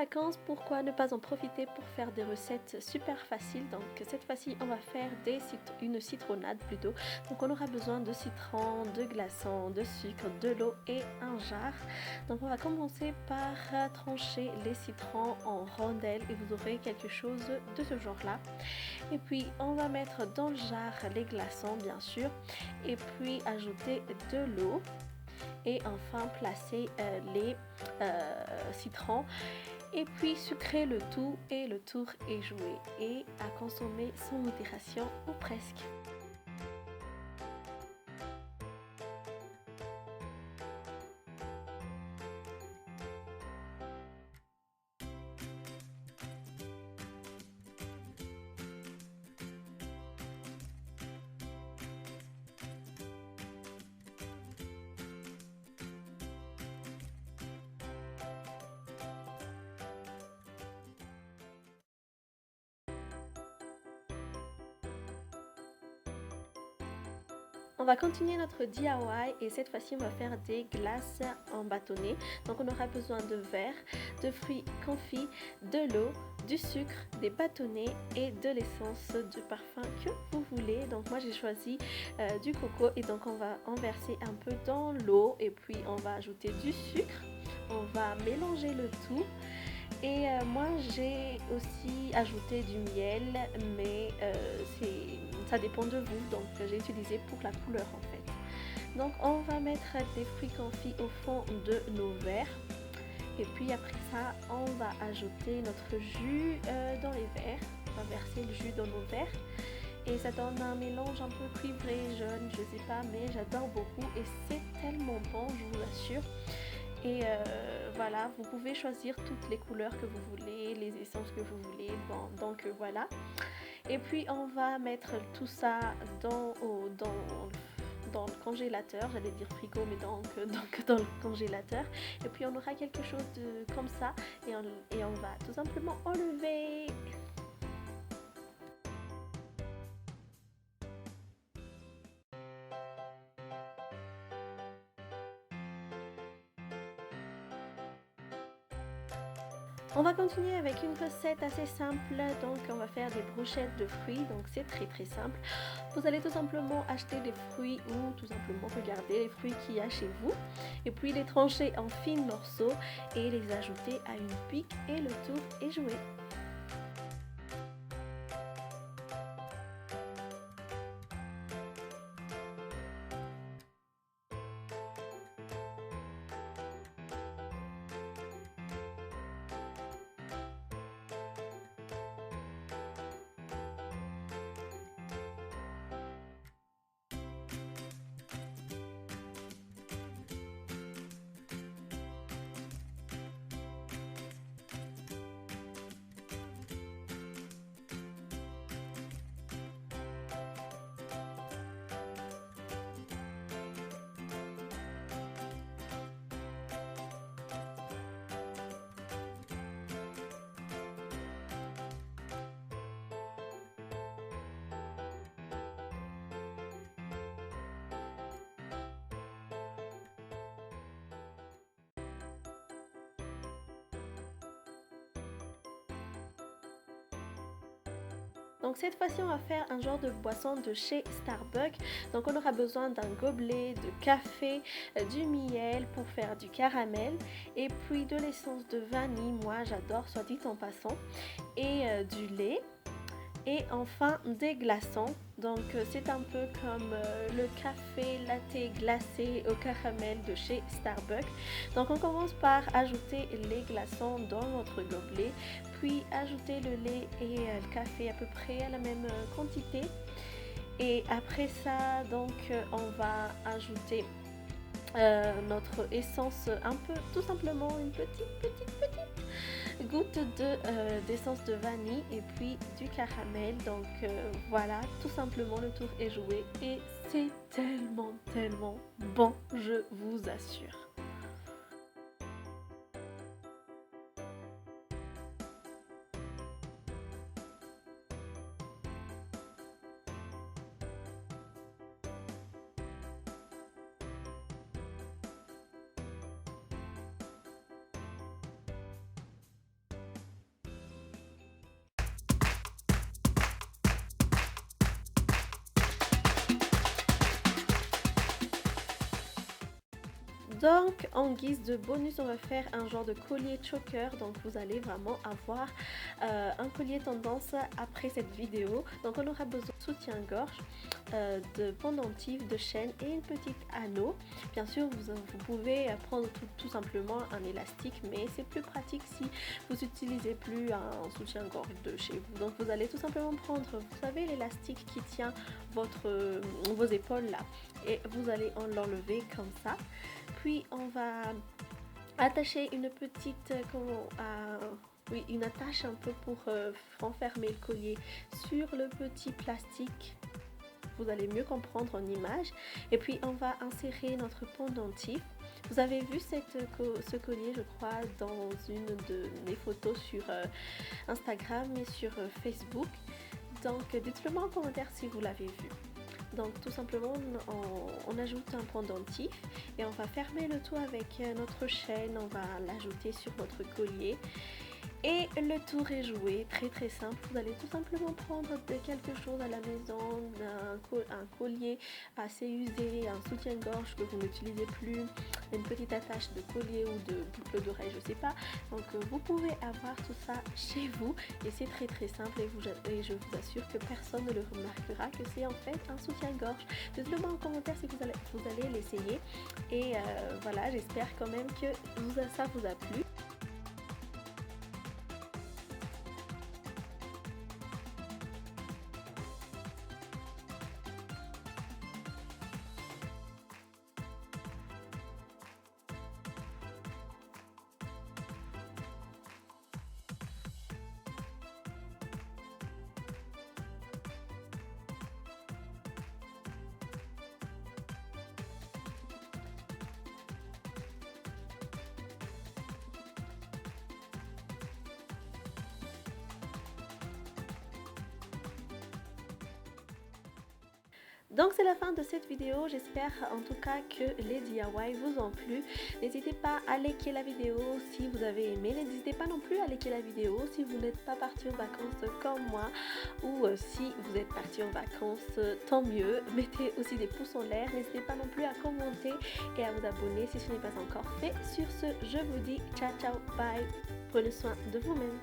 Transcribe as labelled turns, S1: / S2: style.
S1: vacances, pourquoi ne pas en profiter pour faire des recettes super faciles. Donc cette fois-ci, on va faire une citronnade plutôt. Donc on aura besoin de citron, de glaçons, de sucre, de l'eau et un jar. Donc on va commencer par trancher les citrons en rondelles et vous aurez quelque chose de ce genre-là. Et puis on va mettre dans le jar les glaçons bien sûr et puis ajouter de l'eau. Et enfin placer les citrons et puis sucrer le tout et le tour est joué et à consommer sans modération ou presque. On va continuer notre DIY et cette fois-ci on va faire des glaces en bâtonnet. Donc on aura besoin de verre, de fruits confits, de l'eau, du sucre, des bâtonnets et de l'essence de parfum que vous voulez. Donc moi j'ai choisi du coco et donc on va en verser un peu dans l'eau et puis on va ajouter du sucre. On va mélanger le tout. Et moi j'ai aussi ajouté du miel, mais ça dépend de vous, donc j'ai utilisé pour la couleur en fait. Donc on va mettre des fruits confits au fond de nos verres. Et puis après ça, on va ajouter notre jus dans les verres. On va verser le jus dans nos verres. Et ça donne un mélange un peu cuivré, jaune, je sais pas, mais j'adore beaucoup et c'est tellement bon, je vous assure. Et voilà, vous pouvez choisir toutes les couleurs que vous voulez, les essences que vous voulez. Bon, donc voilà. Et puis on va mettre tout ça dans le congélateur, j'allais dire frigo, mais donc dans le congélateur. Et puis on aura quelque chose comme ça et on va tout simplement enlever. On va continuer avec une recette assez simple, donc on va faire des brochettes de fruits, donc c'est très simple. Vous allez tout simplement acheter des fruits ou tout simplement regarder les fruits qu'il y a chez vous et puis les trancher en fines morceaux et les ajouter à une pique et le tour est joué. Donc cette fois-ci on va faire un genre de boisson de chez Starbucks. Donc on aura besoin d'un gobelet de café, du miel pour faire du caramel et puis de l'essence de vanille, moi j'adore soit dit en passant, et du lait. Et enfin des glaçons, donc c'est un peu comme le café latte glacé au caramel de chez Starbucks. Donc on commence par ajouter les glaçons dans notre gobelet, puis ajouter le lait et le café à peu près à la même quantité. Et après ça, donc on va ajouter notre essence un peu, tout simplement une petite goutte d'essence de vanille et puis du caramel. Donc voilà, tout simplement le tour est joué et c'est tellement bon, je vous assure. Donc en guise de bonus, on va faire un genre de collier choker. Donc vous allez vraiment avoir un collier tendance après cette vidéo. Donc on aura besoin de soutien-gorge, de pendentif, de chaîne et une petite anneau. Bien sûr, vous pouvez prendre tout simplement un élastique, mais c'est plus pratique si vous n'utilisez plus un soutien-gorge de chez vous. Donc vous allez tout simplement prendre, vous savez, l'élastique qui tient vos épaules là, et vous allez l'enlever comme ça. Puis on va attacher une petite oui, une attache un peu pour renfermer le collier sur le petit plastique. Vous allez mieux comprendre en image. Et puis on va insérer notre pendentif. Vous avez vu ce collier, je crois, dans une de mes photos sur Instagram et sur Facebook. Donc dites-le moi en commentaire si vous l'avez vu. Donc tout simplement on ajoute un pendentif et on va fermer le tout avec notre chaîne. On va l'ajouter sur notre collier. Et le tour est joué, très simple. Vous allez tout simplement prendre quelque chose à la maison, un collier assez usé, un soutien-gorge que vous n'utilisez plus, une petite attache de collier ou de boucle d'oreille, je sais pas. Donc vous pouvez avoir tout ça chez vous et c'est très simple et je vous assure que personne ne le remarquera que c'est en fait un soutien-gorge. Dites-le moi en commentaire si vous allez l'essayer et voilà, j'espère quand même que ça vous a plu. Donc c'est la fin de cette vidéo, j'espère en tout cas que les DIY vous ont plu. N'hésitez pas à liker la vidéo si vous avez aimé, n'hésitez pas non plus à liker la vidéo si vous n'êtes pas parti en vacances comme moi ou si vous êtes parti en vacances, tant mieux. Mettez aussi des pouces en l'air, n'hésitez pas non plus à commenter et à vous abonner si ce n'est pas encore fait. Sur ce, je vous dis ciao bye, prenez soin de vous-même.